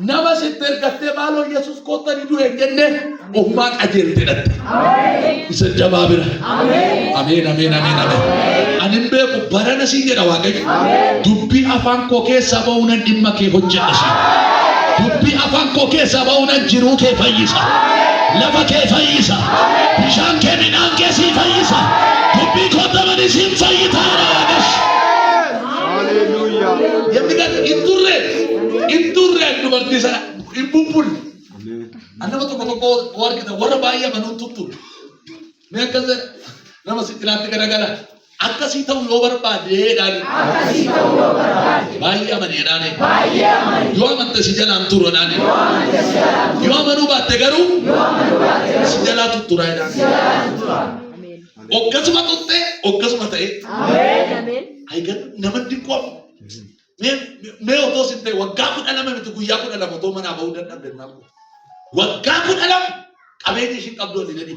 Nama sitti ergattee maaloo Yesuus koottanii du'e hin jenne ofumaa qajeelte dhatte. Isa jabaa bira. Ameen ameen ameen ameen. Anin beeku barana siin jedha Waaqayyo. Dubbii afaan koo keessaa ba'uunan dhimma kee hojjedha siin. Dubbii afaan koo keessaa ba'uunan jiruu kee fayyisa. Lafa kee fayyisa. Bishaan kee midhaan kee sii fayyisa. Dubbii kottamani siin fayyitaa Waaqayyo. Hallelujah. Yemmi gad inturre dubartii sana hin bubbulle. Annama tokko warqita warra baay'ee amanuun tuttu. Mee akkas nama sitti garagara. Akkasii ta'uu yoo barbaadeedhaan baay'ee amaneedhaan yoo amante si jalaan turoodhaan yoo amanuu baatte garuu si jalaa tutturaadhaan okkasuma tutte okkasuma ta'e nama dinqoo mee otoo sin ta'e waggaa 12 miti guyyaa 12 otoo manaa bahuu dadhabdennaa waggaa 12 qabeenya ishiin qabdu oli jedhi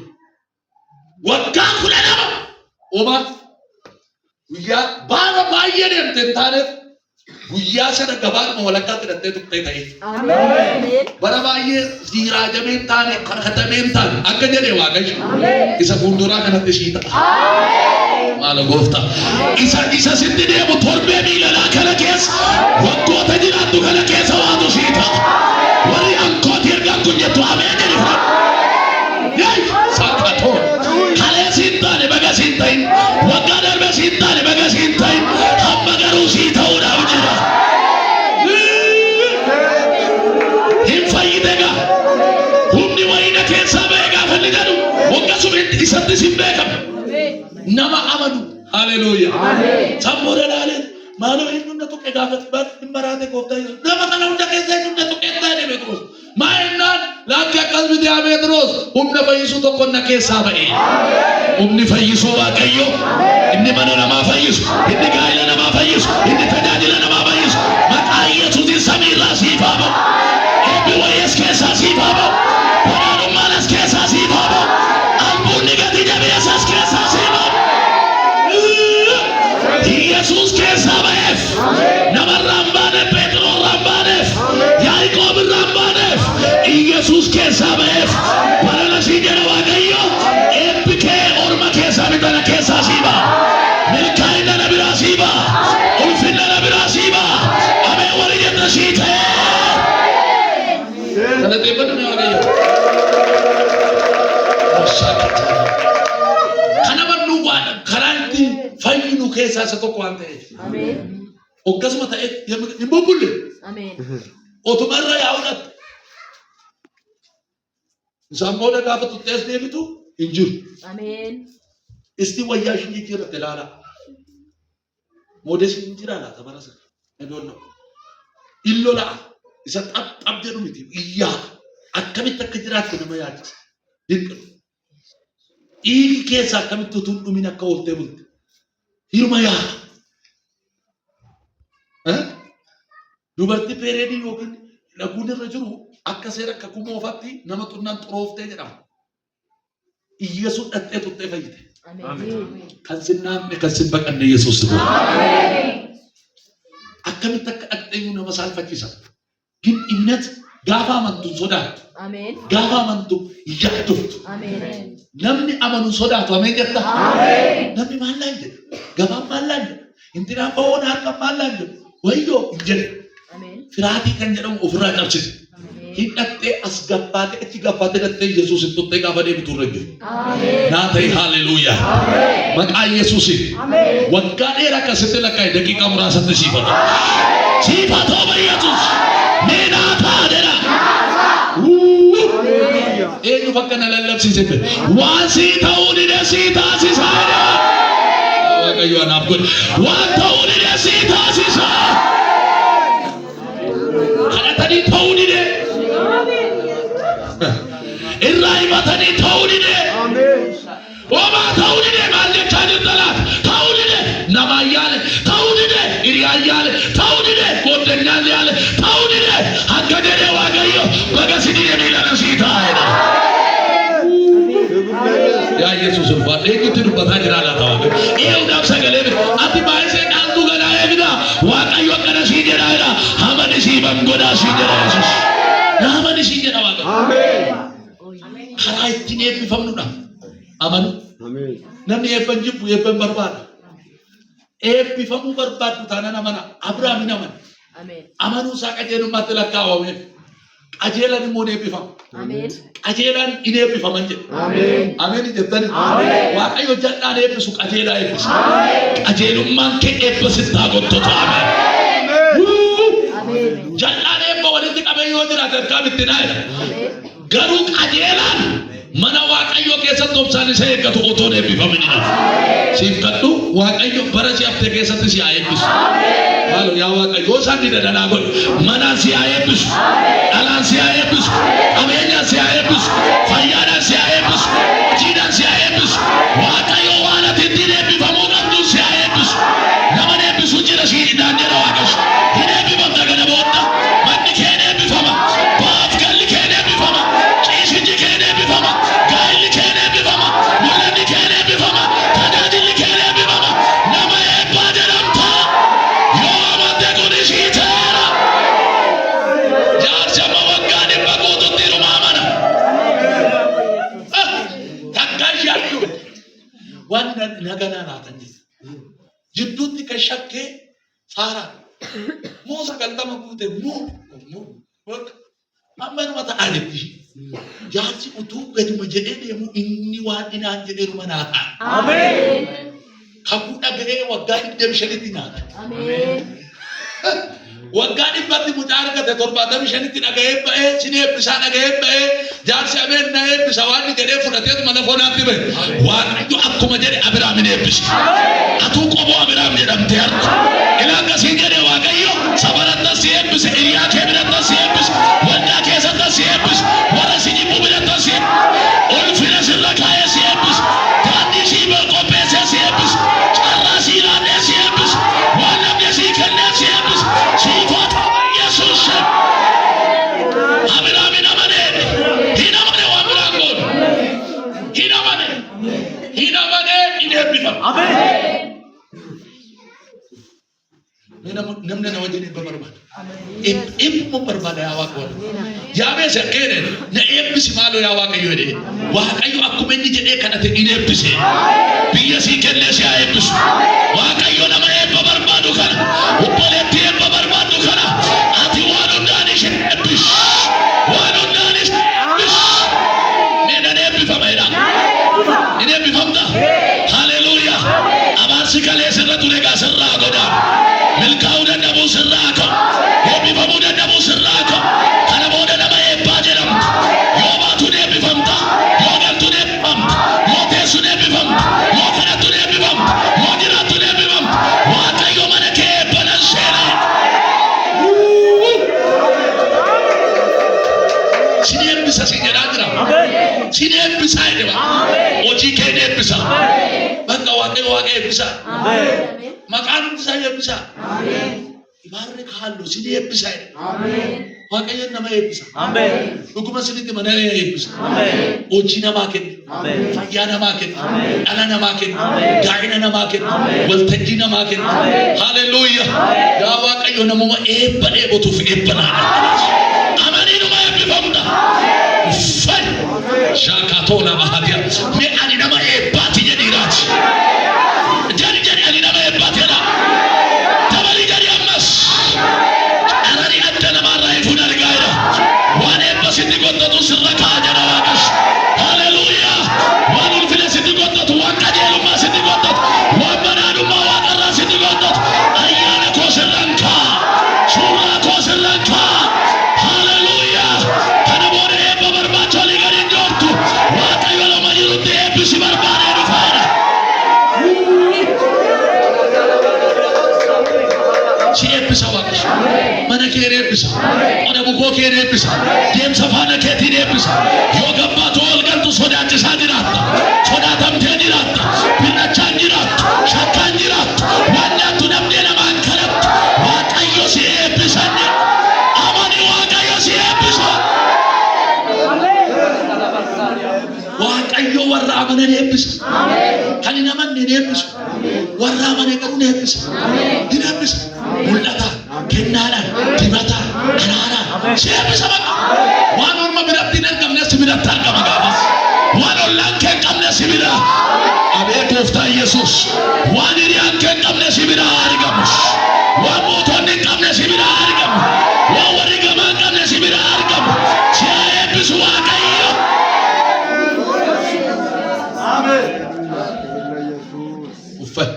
waggaa 12 oomaa guyyaa baala baay'ee deemte hin taaneef guyyaa sana gabaadhuma walakkaatti hidhattee tuqxee ta'e. Bara baay'ee ziiraajamee hin taane kadhatamee hin taane akka jedhee Waaqayyo isa fuulduraa kanatti ishii ta'a. Maala gooftaa isa sitti deemu torbee miilalaa kana keessa waggoota jiraattu kana keessa waatu ishii ta'a. Warri ankooti ergaan kun jettu ameen jedhi fudhadhu. Saakatoon kalee siin taane baga siin ta'in waggaa darbe siin taane baga siin ta'in hamma garuu sii ta'uudhaaf jira. Hin fayyite gaa humni wayina keessaa ba'e gaafa inni jedhu waggasuma isatti sin beekama. Nama amanu haleluuyaa. Sammuudha ilaaleen maaloo hin hunna tuqqe gaafatti hin baraate gooftaa Yesuus nama kana hunda keessa hin hunna tuqqe hin taane Pheexroos Maayinaan laakki akkas miti Pheexroos humna fayyisuu tokko na keessaa ba'e. Humni fayyisuu Waaqayyo inni mana namaa fayyisu, inni gaa'ela namaa fayyisu, inni tajaajila namaa fayyisu. Maqaa Yesuusiin samiirraa siif haa ba'u. Eebbi wayyaas keessaa siif haa ba'u. Badhaadhummaan as keessaa siif haa ba'u. Albuunni gati jabeessa as keessaa siif haa ba'u. Yesuus keessaa ba'eef namarraan baaneef Pheexroosirraan baaneef Yaaqoobirraan baaneef Yesuus keessaa ba'eef barana sii jedha Waaqayyo eebbi kee orma keessaa bitana keessaa sii ba'a. Milkaa'ina na biraa sii ba'a. Ulfinna na biraa sii ba'a. Ameen warri jenna sii ta'e. Galateeffadhu na Waaqayyo. Kana barnuu waan karaan ittiin fayyinu keessaa isa tokko waan ta'eef. Akkasuma ta'e hin bubbulle. Otuma irra yaa'uudhaatti. Isaan booda gaafa tuttees deebitu hin jiru. Isti wayyaa isheen jijjiirratte ilaalaa. Moodees hin jiraa laata bara sana. Edoon illolaa isa xapxap jedhu miti iyyaa akkamitti akka jiraattu nama yaachisa. Dinqidhu. Dhiigi keessa akkamitti utuu hin dhumin akka ooltee bulte. Hirma yaada. Dubartii peereedii yookiin laguun irra jiru akka seera akka kumoofatti nama xunnaan xurooftee jedhama. Yesuus dhattee tuttee fayyite. Kan sin naamne kan sin baqanne Yesuus tu. Akkamitti akka dhaqxeenyu nama saalfachiisa. Gin imnet gaafa amantu sodaattu. Gaafa amantu yaaduftu. Namni amanu sodaatu ameen jetta. Namni maal laan jedhu gabaan maal laan jedhu intinaan ba'oon harkaan maal laan jedhu wayyoo hin jedhu. Firaatii kan jedhamu ofirraa qabsise. Hidhattee as gabbaatee achi gabbaatee dhattee Yesuus hin tuttee gaafa deebitu irra jiru. Naa ta'e haalleluuyaa. Maqaa Yesuusiin. Waggaa dheeraa akkasitti lakkaa'e daqiiqaa muraasatti siifata. Siifatoo ba Yesuus. Mee naa ta'a jedha. Eenyu fakka na lallabsiise waan sii ta'uu dide sii taasisaa jedha. Waaqayyo anaaf godhe waan ta'uu dide sii taasisaa. Kadhatanii ta'uu dide. Irraa himatanii ta'uu dide. Homaa ta'uu dide maal jechaa jirta laata? Ta'uu dide namaan yaale ta'uu dide hiriyaan yaale ta'uu dide gooddanyaan yaale ta'uu dide hanga jedhee Waaqayyo baga si dide miilana sii taa'edha. Yaa Yesuus ulfaadha eenyutti dubbataa jira laata Waaqayyo? Eeguudhaaf sagalee ati baay'isee dhaaltuu ganaa eegda Waaqayyo akkana sii jedhaadha. Hamani sii bangodhaa sii jedha Yesuus. Hamani sii jedha Waaqayyo. Karaa ittiin eebbifamnudha. Amanu. Namni eebban jibbu eebban barbaada. Eebbifamuu barbaaddu taanaan amana. Abrahaamin amana. Amanuu isaa qajeelummaatti lakkaawwame. Qajeelan immoo ni eebbifama. Qajeelan in eebbifaman jedhe. Ameen jettani. Waaqayyo jal'aan eebbisu qajeelaa eebbisa. Qajeelummaan kee eebba sitti haa gontotu. Ameen. Jal'aan eebba walitti qabee yoo jiraate akkamitti naayedha. Garuu qajeelaan mana Waaqayyo keessatti obsaan isa eeggatu otoo eebbifaminidha. Siif kadhu Waaqayyo bara si haftee keessatti si haa eebbisu. Maalo yaa Waaqayyo isaan ni dadanaa godhu. Manaan si haa eebbisu. Dhalaan si haa eebbisu. Qabeenyaan si haa eebbisu. Fayyaadhaan si haa eebbisu. Hojiidhaan si haa eebbisu. Waaqayyo waan ati ittiin eebbifamuu qabdu si haa eebbisu. Nama eebbisu jira si hidhaan jedha Waaqayyo. Hin eebbifamta gana booda. Manni kee eebbifama. Baaf galli kee eebbifama. Ciisinji kee eebbifama. Gaa'illi kee eebbifama. Mul'anni kee eebbifama. Tajaajilli kee eebbifama. Nama eebbaa jedhamta. Yoo amante kuni sii ta'eera. Jaarsama waggaa dhibba guututti hirumaa mana. Takkaan shaakku. Waan naganaa laatan jira. Jidduutti kan shakkee Saaraa. Moo sagaltama guute moo amma nama ta'anitti. Jaarsi utuu gaduma jedhee deemu inni waan inaan jedhee numa naa ta'a. Ameen. Kakuu dhaga'ee waggaa 25tti naata. Ameen. Waggaa 100tti mucaa argate 75tti dhaga'ee ba'ee sinii eebbisaa dhaga'ee ba'ee jaarsi ameen na eebbisa waan jedhee fudhatee mana foonaatti ba'e. Waaqayyo akkuma jedhe Abrahaamin eebbise. Atuu qoboo Abrahaam jedhamtee harka. Ilaa akkasii jedhee Waaqayyo sabarattas si eebbise, hiriyaa kee birattas si eebbise, waldaa keessattas si eebbifama. Ameen. Namni na wajjin eebba barbaada. Eebbuma barbaada yaa Waaqayyo. Yaabes akkene na eebbisi maaloo yaa Waaqayyo jedhee. Waaqayyo akkuma inni jedhee kadhate in eebbise. Biyya sii kennee si haa eebbisu. Waaqayyo nama eebba barbaadu kana. Obboleetti eebba barbaadu kana. Ati waan hundaan ishee eebbis. Waan hundaan ishee eebbis. Mee nan eebbifama jedha. In eebbifamta. Haleluuyaa. Abaarsi kalee sirra ture gaa sirraa godhaa. Milkaa'uu dadhabuu sirraa ka'u. Eebbifamuu dadhabuu sirraa ka'u. Kana booda nama eebbaa jedhamtu. Yoo baatuun eebbifamta. Yoo galtuun eebbifamta. Yoo teessuun eebbifamta. Yoo kadhattuun eebbifamta. Yoo jiraattuun eebbifamta. Waaqayyo mana kee eebbanan seenaa. Sin eebbisa si jedhaa jira. Sin eebbisaa jedhama. Hojii kee eebbisa. Bakka Waaqayyo Waaqa eebbisa. Maqaan isaa eebbisa. Ibaarri kaallu sin eebbisa. Waaqayyo nama eebbisa. Dhuguma sinitti mana eebbisa. Hojii namaa kenna. Fayyaa namaa kenna. Dhala namaa kenna. Gaa'ina namaa kenna. Waltajjii namaa kenna. Haleluuyaa. Yaa Waaqayyo namuma eebba dheebotuuf eebba naadha. Amaniinuma eebbifamudha. Uffan shaakatoo nama hadiya. Mee ani nama eebbaati jedhiiraati. Jadi ani nama eebbateedha. Tabali jadi ammas. Anani adda namarraa ifuun argaadha. Waan eebba sitti godhatu sirra kaa jedha Waaqas. Haleluuyaa. Waan ulfina sitti godhatu, waan qajeelummaa sitti godhatu, waan badhaadhummaa Waaqarraa sitti godhatu. Ayyaana koo sirraan kaa. Suuraa koo sirraan kaa. Haleluuyaa. Kana booda eebba barbaacha olii gadi hin joortu. Waaqayyo lama jirutti eebbisi barbaadee dhufaadha. Si eebbisa Waaqayyo. Mana kee eebbisa. Qonna bukoo kee eebbisa. Deemsa faana keetiin eebbisa. Yoo gabbaatu ol galtu sodaachisaa jiraatta. Sodaatamtee jiraatta. Birrachaan jiraatta. Shakkaan jiraatta. Waan nyaattu dhabdee namaan kadhattu. Waaqayyo si eebbisa. Amani Waaqayyo si eebbisa. Waaqayyo warra amanan eebbisa. Kan hin amanne hin eebbisu. Warra amane garuu hin eebbisa. Hin eebbisa. Mul'ata, kennaadhaan, dibataan, araaraan si eebbisa baqa. Waan orma biratti hin argamne si biratti argama gaafas. Waan ollaan kee hin qabne si bira. Abee Gooftaa Yesuus. Waan hiriyaan kee hin qabne si bira argamus. Waan mootonni hin qabne si bira argamu. Waan warri gamaa hin qabne si bira argamu. Si haa eebbisu Waaqayyo. Uffat.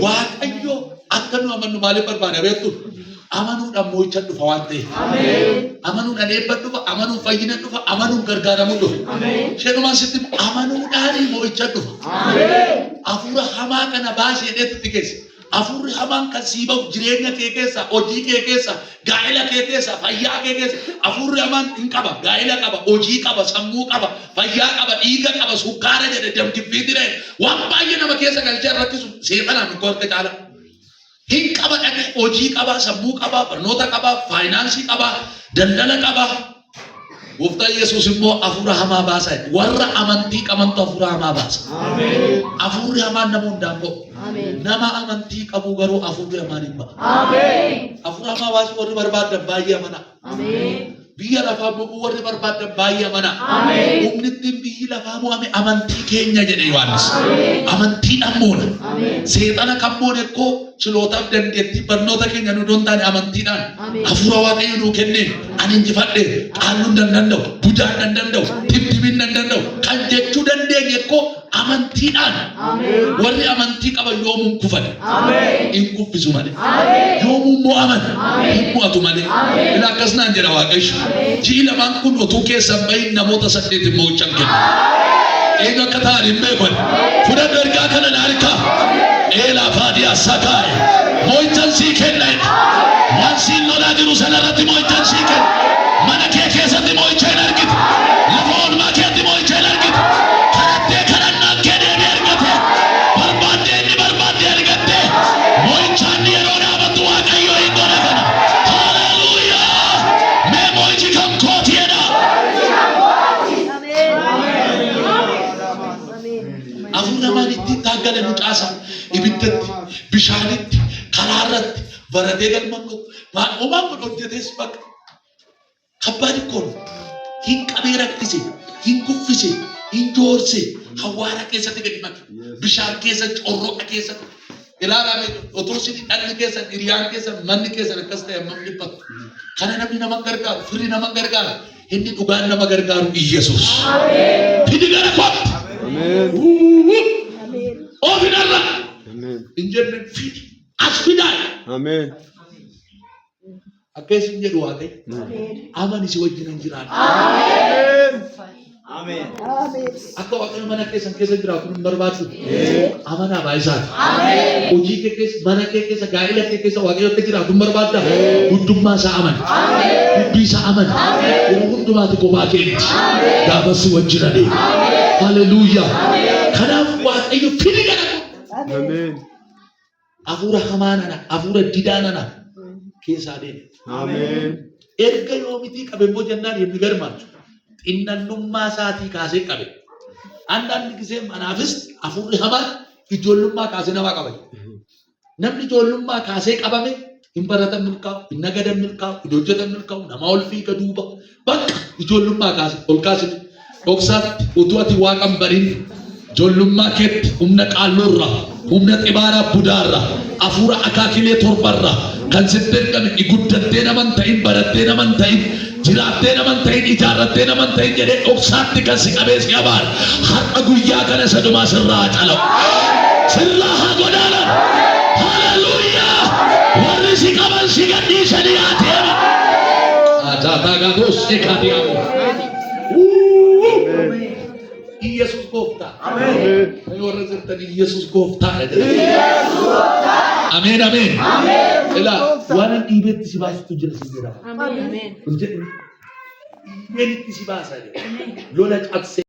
Waaqayyo akka nu amannu maaliif barbaada beektu? Amanuudhaan moo'ichaan dhufa waan ta'eef. Amanuudhaan eebba dhufa, amanuun fayyina dhufa, amanuun gargaaramuu dhufa. Sheenumaan sitti amanuudhaan moo'ichaan dhufa. Hafuura hamaa kana baasee dheetti keessa. Hafuurri hamaan kan sii bahu jireenya kee keessa, hojii kee keessa, gaa'ela kee keessa, fayyaa kee keessa. Hafuurri hamaan hin qaba, gaa'ela qaba, hojii qaba, sammuu qaba, fayyaa qaba, dhiiga qaba, sukkaara jedhe, damgiffiiti jedhe. Waan baay'ee nama keessa galchee rakkisu seexanaan hin korte caala. Hin qaba dhaqe hojii qaba, sammuu qaba, barnoota qaba, faayinaansii qaba, daldala qaba. Gooftaan Yesuus immoo hafuura hamaa baasa. Warra amantii qabantu hafuura hamaa baasa. Hafuurri hamaan nama hundaan ba'u. Nama amantii qabu garuu hafuurri hamaan hin ba'a. Hafuura hamaa baasu warri barbaadan baay'ee amana. Biyya lafaa bu'uu warri barbaadan baay'ee amana. Humni ittiin biyyi lafaa mo'ame amantii keenya jedhe Yohaannis. Amantiidhaan moona. Seexana kan moone koo chilootaaf dandeettii barnoota keenya nu doon taane amantiidhaan. Hafuura Waaqayyo nuu kenneen ani injifadhe qaalluun dandanda'u, budaan dandanda'u, dibdibiin dandanda'u kan jechuu dandeenye koo amantiidhaan. Warri amantii qaban yoomuu kufan hin kuffisu malee. Yoomuu mo'aman hin mo'atu malee. Ila akkas naan jedha Waaqayyo. Ji'i lamaan kun utuu keessan bahin namoota 8 mo'ichaan kenna. Eenyu akka ta'an hin beekan. Fudhadhu ergaa kana na harkaa. Eelaa faadiyaa sakaa'e. Mo'ichaan sii kenna. Waan siin lolaa jiru sanarratti mo'ichaan sii kenna. Mana kee keessatti mo'icha hin argite. Lafa oolmaa keetti mo'icha hin argite. Karattee kadhannaan kee deebii argate. Barbaaddee inni barbaaddee argatte. Mo'ichaan yeroo dhaabattu Waaqayyo hin godha kana. Haleluuyaa. Mee mo'ichi kan kootiidha. Hafuura maan ittiin taagala malee nu caasaa ibiddatti bishaanitti karaarratti baratee galman qabu uumaan kun hojjetes bakka kabbaadi koon hin qabee rakkise hin kuffise hin joorse hawaara keessatti gadi maqe bishaan keessa corroqa keessatti ilaalame otoo isin dhalli keessan hiriyaan keessan manni keessan akkas ta'e hammam dhiphatu kana namni nama gargaaru firri nama gargaaru inni dhugaan nama gargaaru Iyesuus fidi gara kootti oofinarra hin jenne fidi as fidaa akka isin jedhu Waaqayyo amani si wajjin hin jiraatu akka Waaqayyo mana keessan keessa jiraatu hin barbaadu amanaa baay'isaati hojii kee keessa mana kee keessa gaa'ela kee keessa Waaqayyo akka jiraatu hin barbaadda guddummaa isaa amani dubbii isaa amani yeroo hundumaatti kophaa keetti gaafa si wajjin adeemu haleluuyaa kanaaf Waaqayyo fidi gara hafuura hamaa nana hafuura didaa nana keessaa deeme erga yoomitii qabe immoo jennaan የሚገርማችሁ xinnannummaa isaatii kaasee qabe አንዳንድ ጊዜ manaafis hafuurri hamaan ijoollummaa kaasee namaa qabate namni ijoollummaa kaasee qabame hin baratan milkaa'u hin nagadan milkaa'u hin hojjetan milkaa'u nama ol fiiga duuba bakka ijoollummaa kaasee ol kaasee dhoksaatti utuu ati waaqan bariin ijoollummaa keetti humna qaalloorra humna xibaaraa budaarra hafuura akaakilee torbarra kan sitten qabe iguddattee naman ta'in barattee naman ta'in jiraattee naman ta'in ijaarrattee naman ta'in jedhee dhoksaatti kan si qabee si abaar har'a guyyaa kana sadumaa sirraa calamu sirraa haa godaanan haleluuyaa warri si qaban si gadhiisanii haa deeman ajaataagatos ekaadiyaamu Iyesus gooftaa amen warra jirtanii Iyesus gooftaa amen amen ilaa waan dhiibetti si baasitu jira si jira amen kun jedhu dhiibetti si baasa lola cabse